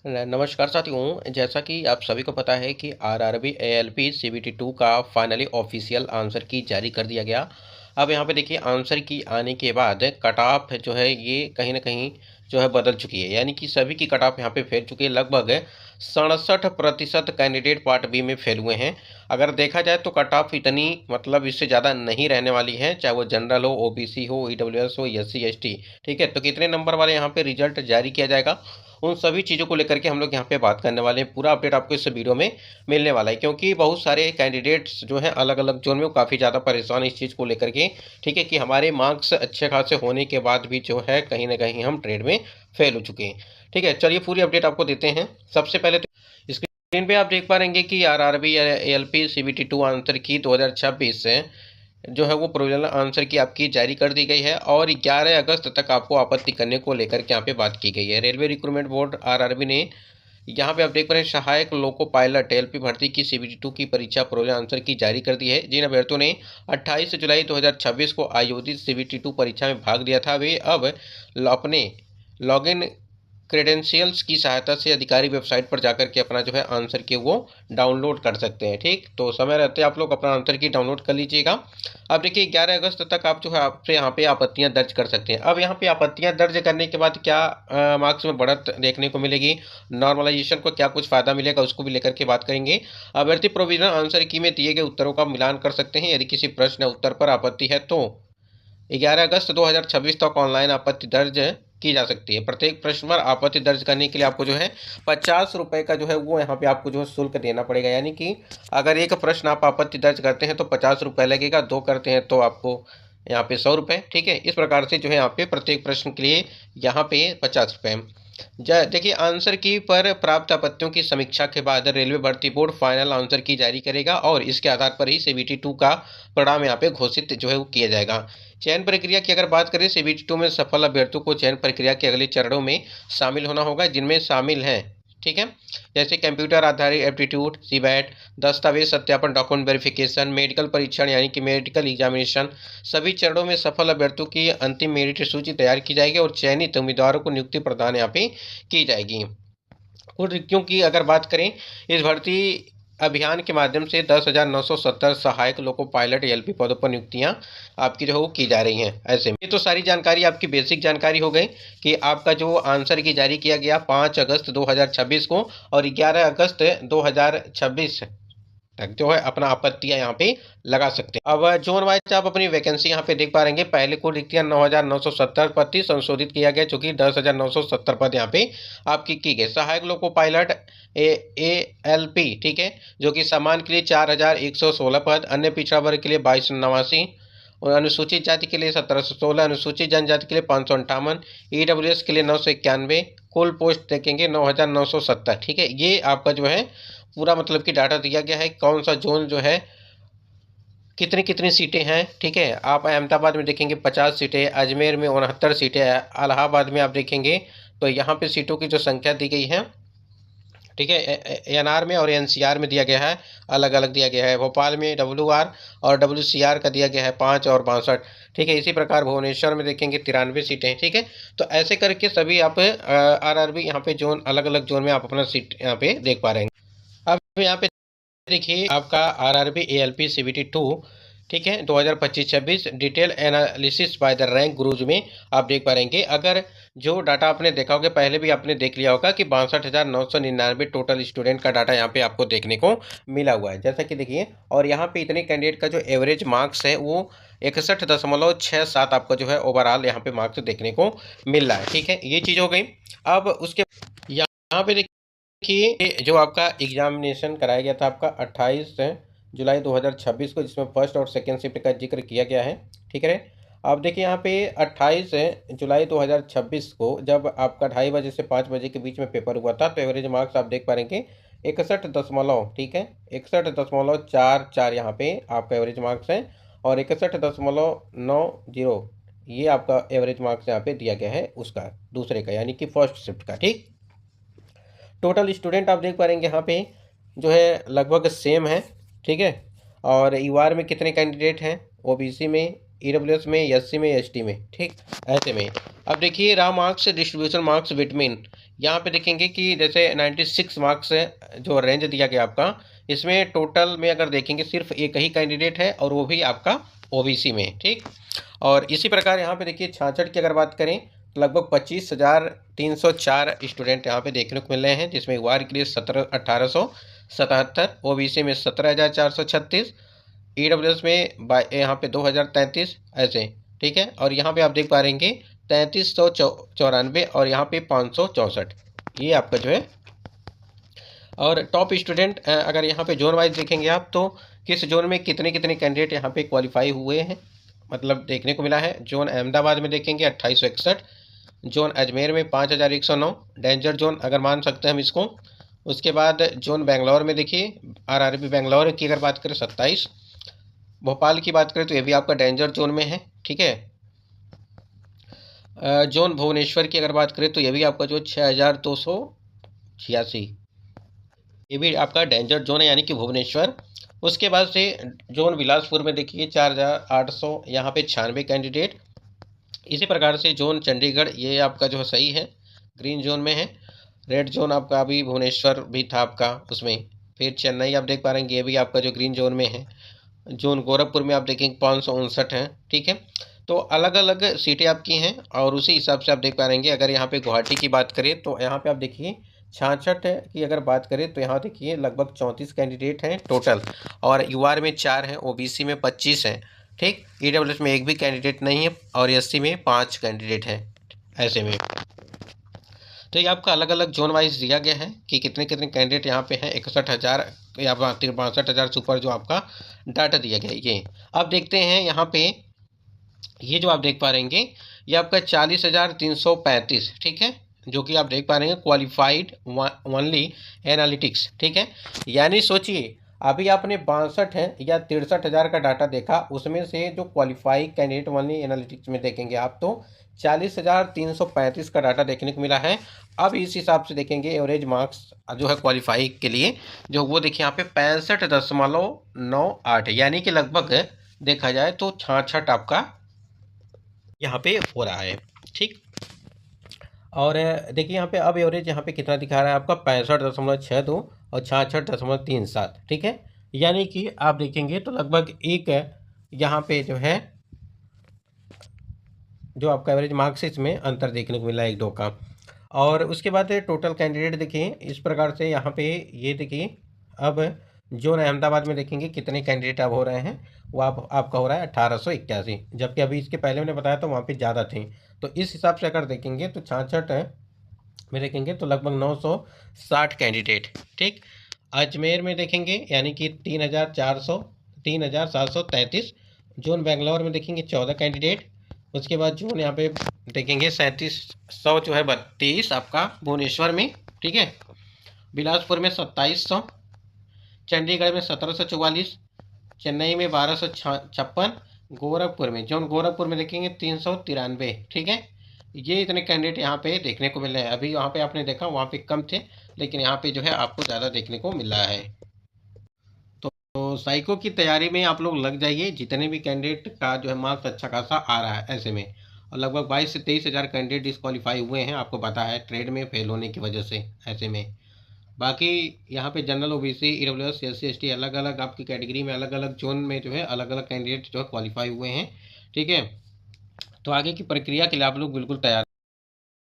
नमस्कार साथियों, जैसा कि आप सभी को पता है कि आरआरबी एएलपी सीबीटी 2 का फाइनली ऑफिशियल आंसर की जारी कर दिया गया। अब यहाँ पे देखिए आंसर की आने के बाद कट ऑफ जो है ये कहीं ना कहीं जो है बदल चुकी है, यानी कि सभी की कट ऑफ यहाँ पे फेल चुकी है। लगभग 67% कैंडिडेट पार्ट बी में फेल हुए हैं। अगर देखा जाए तो कट ऑफ इतनी मतलब इससे ज़्यादा नहीं रहने वाली है, चाहे वो जनरल हो, ओबीसी हो, ईडब्ल्यूएस हो, एससी एसटी। ठीक है, तो कितने नंबर वाले यहाँ पे रिजल्ट जारी किया जाएगा, उन सभी चीज़ों को लेकर के हम लोग यहाँ पे बात करने वाले हैं। पूरा अपडेट आपको इस वीडियो में मिलने वाला है, क्योंकि बहुत सारे कैंडिडेट्स जो हैं अलग अलग जोन में वो काफ़ी ज़्यादा परेशान इस चीज़ को लेकर के। ठीक है, कि हमारे मार्क्स अच्छे खासे होने के बाद भी जो है कहीं ना कहीं हम ट्रेड में फेल हो चुके हैं। ठीक है, चलिए पूरी अपडेट आपको देते हैं। सबसे पहले तो स्क्रीन पे आप देख पा रहेंगे कि आरआरबी एएलपी सीबीटी 2 आंसर की 2026 से जो है वो प्रोविजनल आंसर की आपकी जारी कर दी गई है और 11 अगस्त तक आपको आपत्ति करने को लेकर के यहाँ पे बात की गई है। रेलवे रिक्रूटमेंट बोर्ड आरआरबी ने यहाँ पे आप देख पा रहे हैं सहायक लोको पायलट एलपी भर्ती की सीबीटी 2 की परीक्षा प्रोविजनल आंसर की जारी कर दी है। जिन अभ्यर्थियों ने 28 जुलाई 2026 को आयोजित सीबीटी 2 परीक्षा में भाग लिया था, वे अब अपने लॉगिन क्रेडेंशियल्स की सहायता से अधिकारी वेबसाइट पर जाकर के अपना जो है आंसर की वो डाउनलोड कर सकते हैं। ठीक, तो समय रहते आप लोग अपना आंसर की डाउनलोड कर लीजिएगा। अब देखिए 11 अगस्त तक आप जो है आपसे यहाँ पे आपत्तियां दर्ज कर सकते हैं। अब यहाँ पे आपत्तियां दर्ज करने के बाद क्या मार्क्स में बढ़त देखने को मिलेगी, नॉर्मलाइजेशन को क्या कुछ फायदा मिलेगा, उसको भी लेकर के बात करेंगे। अभ्यर्थी प्रोविजनल आंसर की में दिए गए उत्तरों का मिलान कर सकते हैं। यदि किसी प्रश्न या उत्तर पर आपत्ति है तो 11 अगस्त 2026 तक ऑनलाइन आपत्ति दर्ज की जा सकती है। प्रत्येक प्रश्न पर आपत्ति दर्ज करने के लिए आपको जो है 50 रुपये का जो है वो यहाँ पे आपको जो है शुल्क देना पड़ेगा। यानी कि अगर एक प्रश्न आप आपत्ति दर्ज करते हैं तो 50 रुपये लगेगा, दो करते हैं तो आपको यहाँ पे 100 रुपये। ठीक है, इस प्रकार से जो है यहाँ पे प्रत्येक प्रश्न के लिए यहाँ पे 50 रुपये। देखिए आंसर की पर प्राप्त आपत्तियों की समीक्षा के बाद रेलवे भर्ती बोर्ड फाइनल आंसर की जारी करेगा और इसके आधार पर ही सीबीटी 2 का परिणाम यहाँ पे घोषित जो है वो किया जाएगा। चयन प्रक्रिया की अगर बात करें, सीबीटी 2 में सफल अभ्यर्थियों को चयन प्रक्रिया के अगले चरणों में शामिल होना होगा, जिनमें शामिल हैं, ठीक है, जैसे कंप्यूटर आधारित एप्टीट्यूड सीबैट, दस्तावेज सत्यापन डॉक्यूमेंट वेरिफिकेशन, मेडिकल परीक्षण यानी कि मेडिकल एग्जामिनेशन। सभी चरणों में सफल अभ्यर्थियों की अंतिम मेरिट सूची तैयार की जाएगी और चयनित उम्मीदवारों को नियुक्ति प्रदान यहाँ पे की जाएगी। और रिक्तियों की अगर बात करें, इस भर्ती अभियान के माध्यम से 10,970 सहायक लोको पायलट एलपी पदों पर नियुक्तियां आपकी जो है वो की जा रही हैं। ऐसे में ये तो सारी जानकारी आपकी बेसिक जानकारी हो गई कि आपका जो आंसर की जारी किया गया 5 अगस्त 2026 को और 11 अगस्त 2026 तक जो है अपना आपत्तियां यहाँ पे लगा सकते हैं। अब जोन वाइज आप अपनी वैकेंसी यहाँ पे देख पा रहेंगे। पहले कुल रिक्तियां 9,970 पद थी, संशोधित किया गया चूंकि 10,970 पद यहाँ पे आपकी की गई। सहायक लोको पायलट ALP, ठीक है, जो कि सामान्य के लिए 4,116 पद, अन्य पिछड़ा वर्ग के लिए 2289 और अनुसूचित जाति के लिए 1,716, अनुसूचित जनजाति के लिए 558, ईडब्ल्यूएस के लिए 991। कुल पोस्ट देखेंगे 9,970। ठीक है, ये आपका जो है पूरा मतलब कि डाटा दिया गया है कौन सा जोन जो है कितनी कितनी सीटें हैं। ठीक है, आप अहमदाबाद में देखेंगे 50 सीटें, अजमेर में 69 सीटें, इलाहाबाद में आप देखेंगे तो यहाँ पे सीटों की जो संख्या दी गई है, ठीक है, एनआर में और एनसीआर में दिया गया है, अलग अलग दिया गया है। भोपाल में WR और WCR का दिया गया है 5 और 62। ठीक है, इसी प्रकार भुवनेश्वर में देखेंगे 93 सीटें। ठीक है, तो ऐसे करके सभी आप आरआरबी यहाँ पे जोन अलग अलग जोन में आप अपना सीट यहाँ पे देख पा रहे हैं। अब यहाँ पे देखिए आपका आरआरबी एएलपी सीबीटी 2, ठीक है, 2025-26 detail analysis by the rank ग्रुज में आप देख पाएंगे। अगर जो डाटा आपने देखा होगा, पहले भी आपने देख लिया होगा कि 62,999 टोटल स्टूडेंट का डाटा यहाँ पे आपको देखने को मिला हुआ है, जैसा कि देखिए। और यहाँ पे इतने कैंडिडेट का जो एवरेज मार्क्स है वो 61.67 आपका जो है ओवरऑल यहाँ पे मार्क्स देखने को मिल रहा है। ठीक है, ये चीज़ हो गई। अब उसके यहाँ पे कि जो आपका एग्जामिनेशन कराया गया था आपका 28 जुलाई 2026 को, जिसमें फर्स्ट और सेकंड शिफ्ट का जिक्र किया गया है। ठीक है, आप देखिए यहाँ पे 28 जुलाई 2026 को जब आपका 2:30 बजे से 5 बजे के बीच में पेपर हुआ था, तो एवरेज मार्क्स आप देख पा रहे 61 ठीक है, 61.44 यहाँ पे आपका एवरेज मार्क्स है और 61.90 ये आपका एवरेज मार्क्स यहाँ पे दिया गया है उसका दूसरे का, यानी कि फर्स्ट शिफ्ट का। ठीक, टोटल स्टूडेंट आप देख पा रहे यहाँ पे जो है लगभग सेम है। ठीक है, और यूआर में कितने कैंडिडेट हैं, ओबीसी में ईडब्ल्यूएस में, एससी में, एसटी में, ठीक। ऐसे में अब देखिए रहा मार्क्स डिस्ट्रीब्यूशन मार्क्स बिटवीन, यहाँ पे देखेंगे कि जैसे 96 मार्क्स जो रेंज दिया गया आपका, इसमें टोटल में अगर देखेंगे सिर्फ एक ही कैंडिडेट है और वो भी आपका ओबीसी में, ठीक। और इसी प्रकार यहाँ पे देखिए 66 की अगर बात करें तो लगभग 25,304 स्टूडेंट यहाँ पे देखने को मिल रहे हैं, जिसमें वार के लिए 18,877, ओबीसी में 17,436, ईडब्ल्यूएस में यहाँ पे 2,033 ऐसे, ठीक है। और यहाँ पे आप देख पा रहेंगे 3,394 और यहाँ पे 564, ये आपका जो है। और टॉप स्टूडेंट अगर यहाँ पे जोन वाइज देखेंगे आप तो किस जोन में कितने कितने कैंडिडेट यहाँ पे क्वालिफाई हुए हैं, मतलब देखने को मिला है। जोन अहमदाबाद में देखेंगे 2861, जोन अजमेर में 5,109, डेंजर जोन अगर मान सकते हैं हम इसको। उसके बाद जोन बेंगलोर में देखिए आरआरबी बेंगलोर की अगर बात करें 27, भोपाल की बात करें तो ये भी आपका डेंजर जोन में है, ठीक है। जोन भुवनेश्वर की अगर बात करें तो ये भी आपका जो 6,286, ये भी आपका डेंजर जोन है यानी कि भुवनेश्वर। उसके बाद से जोन बिलासपुर में देखिए 4,800 यहाँ पे 96 कैंडिडेट। इसी प्रकार से जोन चंडीगढ़ ये आपका जो है सही है, ग्रीन जोन में है। रेड जोन आपका अभी भुवनेश्वर भी था आपका उसमें। फिर चेन्नई आप देख पा रहे हैं ये भी आपका जो ग्रीन जोन में है। जोन गोरखपुर में आप देखेंगे 559 है, ठीक है। तो अलग अलग सीटें आपकी हैं और उसी हिसाब से आप देख पा रहेंगे। अगर यहाँ पे गुवाहाटी की बात करें तो यहाँ पे आप देखिए 66 की अगर बात करें तो यहाँ देखिए लगभग 34 कैंडिडेट हैं टोटल, और यूआर में 4 हैं, ओबीसी में 25 हैं, ठीक। ईडब्ल्यूएस में एक भी कैंडिडेट नहीं है और एससी में 5 कैंडिडेट हैं ऐसे में। तो ये आपका अलग अलग जोन वाइज दिया गया है कि कितने कितने कैंडिडेट यहाँ पे हैं। 61,000 या 62,000 से ऊपर जो आपका डाटा दिया गया है ये। अब देखते हैं यहाँ पे ये जो आप देख पा रहेंगे ये आपका 40,335, ठीक है, जो कि आप देख पा रहे हैं क्वालिफाइड ओनली एनालिटिक्स, ठीक है। यानी सोचिए अभी आपने 62 है या 63,000 का डाटा देखा, उसमें से जो क्वालिफाई कैंडिडेट ओनली एनालिटिक्स में देखेंगे आप तो 40,335 का डाटा देखने को मिला है। अब इस हिसाब से देखेंगे एवरेज मार्क्स जो है क्वालिफाई के लिए जो वो देखिए यहाँ पे 65.98, यानी कि लगभग देखा जाए तो 66 आपका यहाँ पे हो रहा है, ठीक। और देखिए यहाँ पे अब एवरेज यहाँ पे कितना दिखा रहा है आपका 65.62 और 66.37, ठीक है। यानी कि आप देखेंगे तो लगभग एक यहाँ पे जो है जो आपका एवरेज मार्क्स में अंतर देखने को मिला 1-2 का। और उसके बाद टोटल कैंडिडेट देखिए इस प्रकार से यहाँ पे ये देखिए अब जोन अहमदाबाद में देखेंगे कितने कैंडिडेट अब हो रहे हैं, वो आपका हो रहा है 1881, जबकि अभी इसके पहले मैंने बताया तो वहाँ पे ज़्यादा थे। तो इस हिसाब से अगर देखेंगे तो 66 में देखेंगे तो लगभग 960 कैंडिडेट, ठीक। अजमेर में देखेंगे यानी कि 3,733। जोन बेंगलोर में देखेंगे 14 कैंडिडेट। उसके बाद जोन यहाँ पे देखेंगे 3700 जो है 32 आपका भुवनेश्वर में, ठीक है। बिलासपुर में 2700, चंडीगढ़ में 1744, चेन्नई में 1256, गोरखपुर में जोन गोरखपुर में देखेंगे 393, ठीक है। ये इतने कैंडिडेट यहाँ पे देखने को मिल रहे हैं। अभी वहाँ पे आपने देखा वहाँ पे कम थे, लेकिन यहाँ पे जो है आपको ज़्यादा देखने को मिल रहा है। तो साइको की तैयारी में आप लोग लग जाइए, जितने भी कैंडिडेट का जो है मार्क्स अच्छा खासा आ रहा है ऐसे में। और लगभग 22 से 23,000 कैंडिडेट डिस्क्वालीफाई हुए हैं, आपको पता है ट्रेड में फेल होने की वजह से ऐसे में। बाकी यहाँ पे general OBC EWS SC ST अलग अलग आपकी कैटेगरी में अलग अलग जोन में जो है अलग अलग कैंडिडेट जो है क्वालिफाई हुए हैं, ठीक है। तो आगे की प्रक्रिया के लिए आप लोग बिल्कुल तैयार